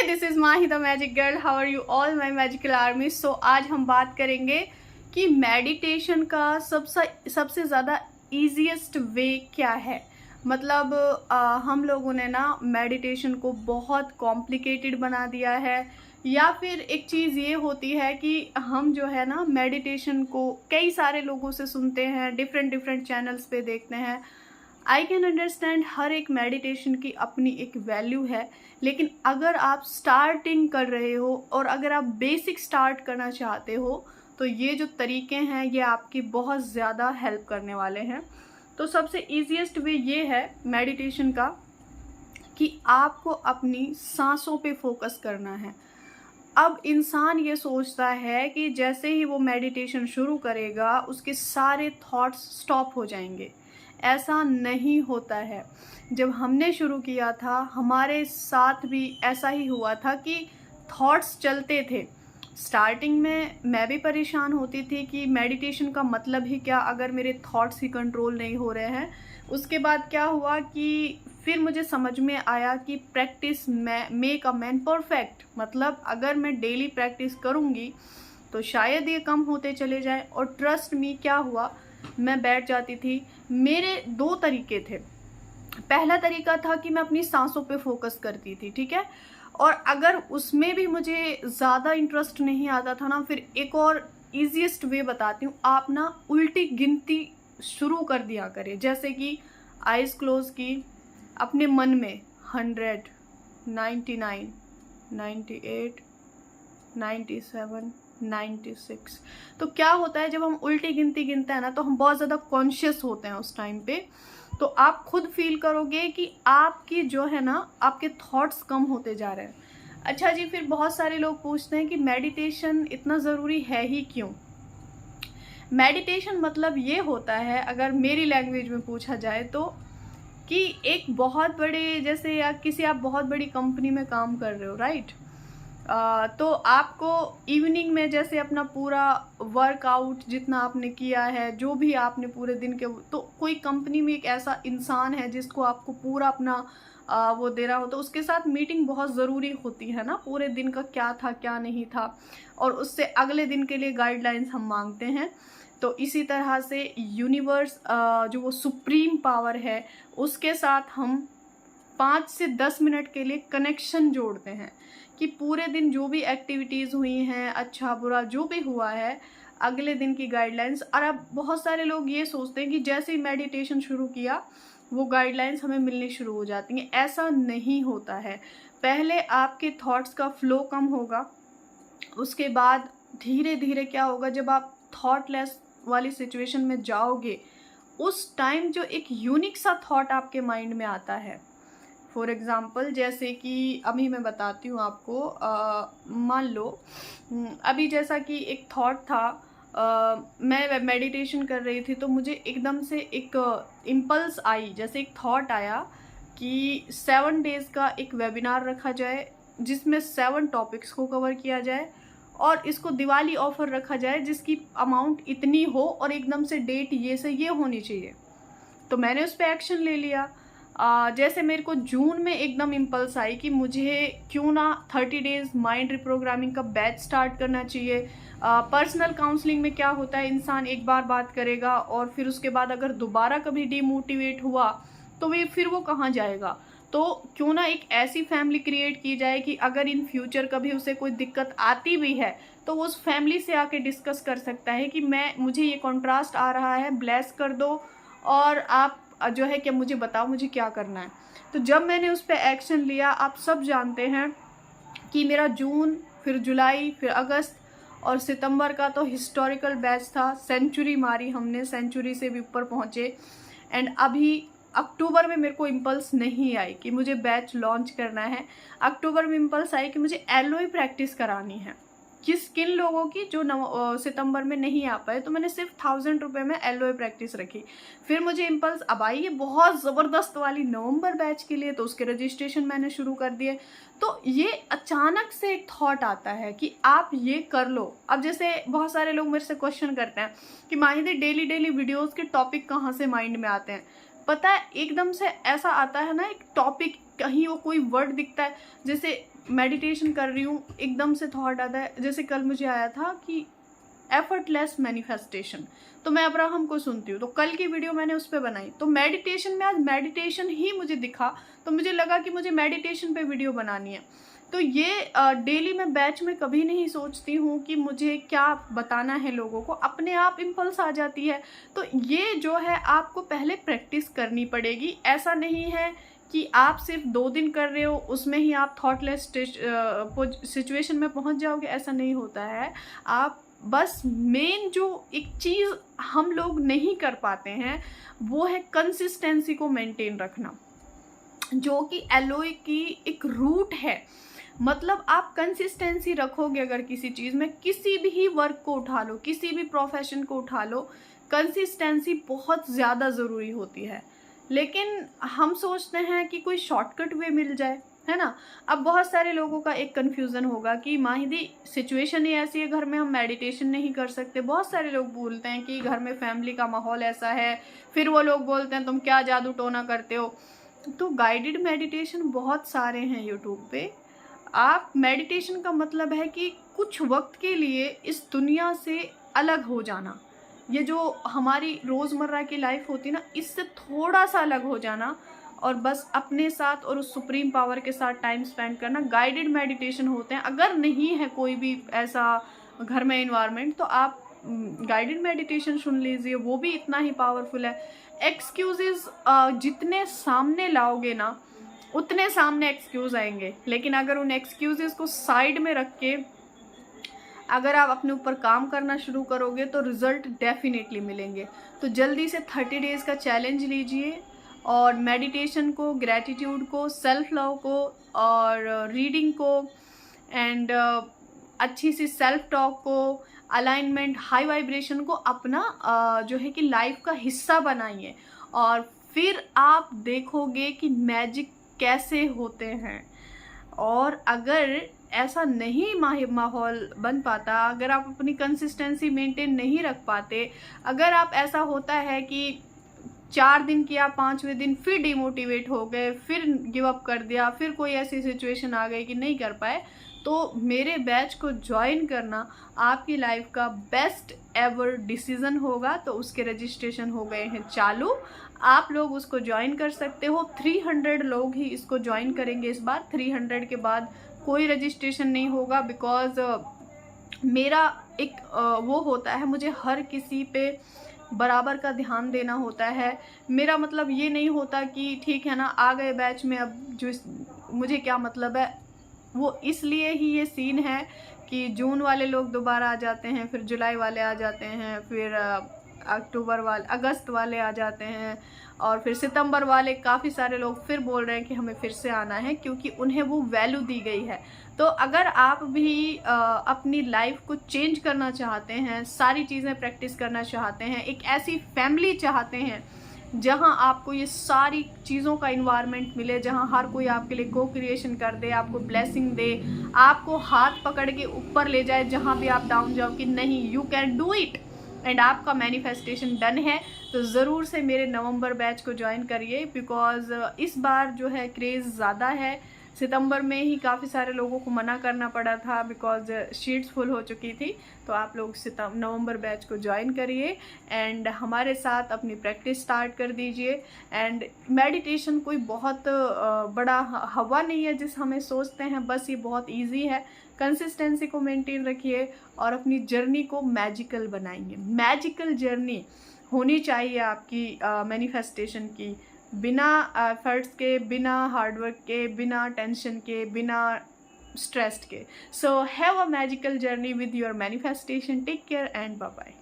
This is Mahi the magic girl. How are you all my magical army. So आज हम बात करेंगे कि मेडिटेशन का सबसे ज़्यादा ईजीएस्ट वे क्या है। मतलब हम लोगों ने ना मेडिटेशन को बहुत कॉम्प्लिकेटेड बना दिया है, या फिर एक चीज़ ये होती है कि हम जो है ना मेडिटेशन को कई सारे लोगों से सुनते हैं, डिफरेंट चैनल्स पे देखते हैं। आई कैन अंडरस्टैंड हर एक मेडिटेशन की अपनी एक वैल्यू है, लेकिन अगर आप स्टार्टिंग कर रहे हो और अगर आप बेसिक स्टार्ट करना चाहते हो तो ये जो तरीके हैं ये आपकी बहुत ज़्यादा हेल्प करने वाले हैं। तो सबसे ईजीएस्ट वे ये है मेडिटेशन का कि आपको अपनी सांसों पे फोकस करना है। अब इंसान ये सोचता है कि जैसे ही वो मेडिटेशन शुरू करेगा उसके सारे थॉट्स स्टॉप हो जाएंगे। ऐसा नहीं होता है। जब हमने शुरू किया था हमारे साथ भी ऐसा ही हुआ था कि थॉट्स चलते थे। स्टार्टिंग में मैं भी परेशान होती थी कि मेडिटेशन का मतलब ही क्या अगर मेरे थॉट्स ही कंट्रोल नहीं हो रहे हैं। उसके बाद क्या हुआ कि फिर मुझे समझ में आया कि practice make a man perfect. मतलब अगर मैं डेली प्रैक्टिस करूँगी तो शायद ये कम होते चले जाए। और ट्रस्ट मी, क्या हुआ, मैं बैठ जाती थी। मेरे दो तरीके थे। पहला तरीका था कि मैं अपनी सांसों पे फोकस करती थी, ठीक है। और अगर उसमें भी मुझे ज़्यादा इंटरेस्ट नहीं आता था ना, फिर एक और ईजीएस्ट वे बताती हूँ। आप ना उल्टी गिनती शुरू कर दिया करें। जैसे कि आइज़ क्लोज की, अपने मन में 100, 99, 98, 97, 96। तो क्या होता है, जब हम उल्टी गिनती गिनते हैं ना तो हम बहुत ज़्यादा कॉन्शियस होते हैं उस टाइम पे। तो आप खुद फील करोगे कि आपकी जो है ना आपके थॉट्स कम होते जा रहे हैं। अच्छा जी, फिर बहुत सारे लोग पूछते हैं कि मेडिटेशन इतना ज़रूरी है ही क्यों। मेडिटेशन मतलब ये होता है, अगर मेरी लैंग्वेज में पूछा जाए तो, कि एक बहुत बड़े, जैसे या किसी आप बहुत बड़ी कंपनी में काम कर रहे हो, राइट। तो आपको इवनिंग में जैसे अपना पूरा वर्कआउट जितना आपने किया है, जो भी आपने पूरे दिन के, तो कोई कंपनी में एक ऐसा इंसान है जिसको आपको पूरा अपना वो दे रहा हो, तो उसके साथ मीटिंग बहुत ज़रूरी होती है ना, पूरे दिन का क्या था क्या नहीं था, और उससे अगले दिन के लिए गाइडलाइंस हम मांगते हैं। तो इसी तरह से यूनिवर्स, जो वो सुप्रीम पावर है, उसके साथ हम 5 से 10 मिनट के लिए कनेक्शन जोड़ते हैं कि पूरे दिन जो भी एक्टिविटीज़ हुई हैं, अच्छा बुरा जो भी हुआ है, अगले दिन की गाइडलाइंस। और अब बहुत सारे लोग ये सोचते हैं कि जैसे ही मेडिटेशन शुरू किया वो गाइडलाइंस हमें मिलनी शुरू हो जाती हैं। ऐसा नहीं होता है। पहले आपके थॉट्स का फ्लो कम होगा, उसके बाद धीरे धीरे क्या होगा, जब आप थॉटलेस वाली सिचुएशन में जाओगे उस टाइम जो एक यूनिक सा थॉट आपके माइंड में आता है। फॉर एग्ज़ाम्पल, जैसे कि अभी मैं बताती हूँ आपको, मान लो अभी जैसा कि एक थॉट था, मैं मेडिटेशन कर रही थी तो मुझे एकदम से एक इम्पल्स आई, जैसे एक थॉट आया कि 7 डेज़ का एक वेबिनार रखा जाए जिसमें 7 टॉपिक्स को कवर किया जाए, और इसको दिवाली ऑफर रखा जाए जिसकी अमाउंट इतनी हो और एकदम से डेट ये से ये होनी चाहिए। तो मैंने उस पर एक्शन ले लिया। जैसे मेरे को जून में एकदम इम्पल्स आई कि मुझे क्यों ना 30 डेज़ माइंड रिप्रोग्रामिंग का बैच स्टार्ट करना चाहिए। पर्सनल काउंसलिंग में क्या होता है, इंसान एक बार बात करेगा और फिर उसके बाद अगर दोबारा कभी डीमोटिवेट हुआ तो फिर वो कहाँ जाएगा। तो क्यों ना एक ऐसी फैमिली क्रिएट की जाए कि अगर इन फ्यूचर कभी उसे कोई दिक्कत आती भी है तो वो उस फैमिली से आके डिस्कस कर सकता है कि मुझे ये कॉन्ट्रास्ट आ रहा है, ब्लेस कर दो और आप जो है कि मुझे बताओ मुझे क्या करना है। तो जब मैंने उस पर एक्शन लिया, आप सब जानते हैं कि मेरा जून, फिर जुलाई, फिर अगस्त और सितंबर का तो हिस्टोरिकल बैच था। सेंचुरी मारी हमने, सेंचुरी से भी ऊपर पहुँचे। एंड अभी अक्टूबर में मेरे को इम्पल्स नहीं आई कि मुझे बैच लॉन्च करना है। अक्टूबर में इम्पल्स आई कि मुझे एलओई प्रैक्टिस करानी है। किन लोगों की जो सितंबर में नहीं आ पाए, तो मैंने सिर्फ 1000 रुपये में एलओए प्रैक्टिस रखी। फिर मुझे इम्पल्स अब आई है बहुत ज़बरदस्त वाली नवंबर बैच के लिए, तो उसके रजिस्ट्रेशन मैंने शुरू कर दिए। तो ये अचानक से एक थॉट आता है कि आप ये कर लो। अब जैसे बहुत सारे लोग मेरे से क्वेश्चन करते हैं कि माहिदी डेली वीडियोज़ के टॉपिक कहाँ से माइंड में आते हैं। पता है, एकदम से ऐसा आता है ना, एक टॉपिक कहीं वो कोई वर्ड दिखता है, जैसे मेडिटेशन कर रही हूँ एकदम से थॉट आता है, जैसे कल मुझे आया था कि एफर्टलेस मैनिफेस्टेशन, तो मैं अब्राहम को सुनती हूँ, तो कल की वीडियो मैंने उस पर बनाई, तो मेडिटेशन में आज मेडिटेशन ही मुझे दिखा, तो मुझे लगा कि मुझे मेडिटेशन पे वीडियो बनानी है। तो ये डेली मैं बैच में कभी नहीं सोचती हूँ कि मुझे क्या बताना है लोगों को, अपने आप इम्पल्स आ जाती है। तो ये जो है आपको पहले प्रैक्टिस करनी पड़ेगी। ऐसा नहीं है कि आप सिर्फ 2 दिन कर रहे हो उसमें ही आप थॉटलेस सिचुएशन में पहुँच जाओगे, ऐसा नहीं होता है। आप बस मेन जो एक चीज़ हम लोग नहीं कर पाते हैं वो है कंसिस्टेंसी को मेंटेन रखना, जो कि एलओए की एक रूट है। मतलब आप कंसिस्टेंसी रखोगे अगर किसी चीज़ में, किसी भी वर्क को उठा लो, किसी भी प्रोफेशन को उठा लो, कंसिस्टेंसी बहुत ज़्यादा ज़रूरी होती है। लेकिन हम सोचते हैं कि कोई शॉर्टकट वे मिल जाए, है ना। अब बहुत सारे लोगों का एक कन्फ्यूज़न होगा कि माहिदी सिचुएशन ही ऐसी है, घर में हम मेडिटेशन नहीं कर सकते। बहुत सारे लोग बोलते हैं कि घर में फैमिली का माहौल ऐसा है, फिर वो लोग बोलते हैं तुम क्या जादू टोना करते हो। तो गाइडेड मेडिटेशन बहुत सारे हैं यूट्यूब पे। आप मेडिटेशन का मतलब है कि कुछ वक्त के लिए इस दुनिया से अलग हो जाना, ये जो हमारी रोज़मर्रा की लाइफ होती है ना, इससे थोड़ा सा अलग हो जाना और बस अपने साथ और उस सुप्रीम पावर के साथ टाइम स्पेंड करना, गाइडेड मेडिटेशन होते हैं। अगर नहीं है कोई भी ऐसा घर में इन्वायरमेंट, तो आप गाइडेड मेडिटेशन सुन लीजिए, वो भी इतना ही पावरफुल है। एक्सक्यूजेस जितने सामने लाओगे ना, उतने सामने एक्सक्यूज़ आएंगे, लेकिन अगर उन एक्सक्यूजेस को साइड में रख के अगर आप अपने ऊपर काम करना शुरू करोगे तो रिज़ल्ट डेफिनेटली मिलेंगे। तो जल्दी से 30 डेज़ का चैलेंज लीजिए और मेडिटेशन को, ग्रैटिट्यूड को, सेल्फ लव को और रीडिंग को एंड अच्छी सी सेल्फ टॉक को, अलाइनमेंट, हाई वाइब्रेशन को अपना जो है कि लाइफ का हिस्सा बनाइए और फिर आप देखोगे कि मैजिक कैसे होते हैं। और अगर ऐसा नहीं माहौल बन पाता, अगर आप अपनी कंसिस्टेंसी मेंटेन नहीं रख पाते, अगर आप ऐसा होता है कि 4 दिन किया, 5वें दिन फिर डिमोटिवेट हो गए, फिर गिव अप कर दिया, फिर कोई ऐसी सिचुएशन आ गई कि नहीं कर पाए, तो मेरे बैच को ज्वाइन करना आपकी लाइफ का बेस्ट एवर डिसीज़न होगा। तो उसके रजिस्ट्रेशन हो गए हैं चालू, आप लोग उसको ज्वाइन कर सकते हो। 300 लोग ही इसको ज्वाइन करेंगे इस बार। 300 के बाद कोई रजिस्ट्रेशन नहीं होगा, बिकॉज मेरा एक वो होता है, मुझे हर किसी पे बराबर का ध्यान देना होता है। मेरा मतलब ये नहीं होता कि ठीक है ना, आ गए बैच में, अब जो मुझे क्या मतलब है। वो इसलिए ही ये सीन है कि जून वाले लोग दोबारा आ जाते हैं, फिर जुलाई वाले आ जाते हैं, फिर अक्टूबर वाले, अगस्त वाले आ जाते हैं, और फिर सितंबर वाले काफ़ी सारे लोग फिर बोल रहे हैं कि हमें फिर से आना है, क्योंकि उन्हें वो वैल्यू दी गई है। तो अगर आप भी अपनी लाइफ को चेंज करना चाहते हैं, सारी चीज़ें प्रैक्टिस करना चाहते हैं, एक ऐसी फैमिली चाहते हैं जहां आपको ये सारी चीज़ों का इन्वायरमेंट मिले, जहां हर कोई आपके लिए को क्रिएशन कर दे, आपको ब्लेसिंग दे, आपको हाथ पकड़ के ऊपर ले जाए जहां भी आप डाउन जाओ कि नहीं, you can do it, and आपका मैनिफेस्टेशन डन है, तो ज़रूर से मेरे नवंबर बैच को ज्वाइन करिए। बिकॉज इस बार जो है क्रेज़ ज़्यादा है। सितंबर में ही काफ़ी सारे लोगों को मना करना पड़ा था बिकॉज शीट्स फुल हो चुकी थी। तो आप लोग नवंबर बैच को ज्वाइन करिए एंड हमारे साथ अपनी प्रैक्टिस स्टार्ट कर दीजिए। एंड मेडिटेशन कोई बहुत बड़ा हवा नहीं है जिस हमें सोचते हैं, बस ये बहुत ईजी है। कंसिस्टेंसी को मेंटेन रखिए और अपनी जर्नी को मैजिकल बनाइए। मैजिकल जर्नी होनी चाहिए आपकी मैनिफेस्टेशन की, बिना एफर्ट्स के, बिना हार्डवर्क के, बिना टेंशन के, बिना स्ट्रेस्ड के। So have a magical journey with your manifestation. Take care and bye bye.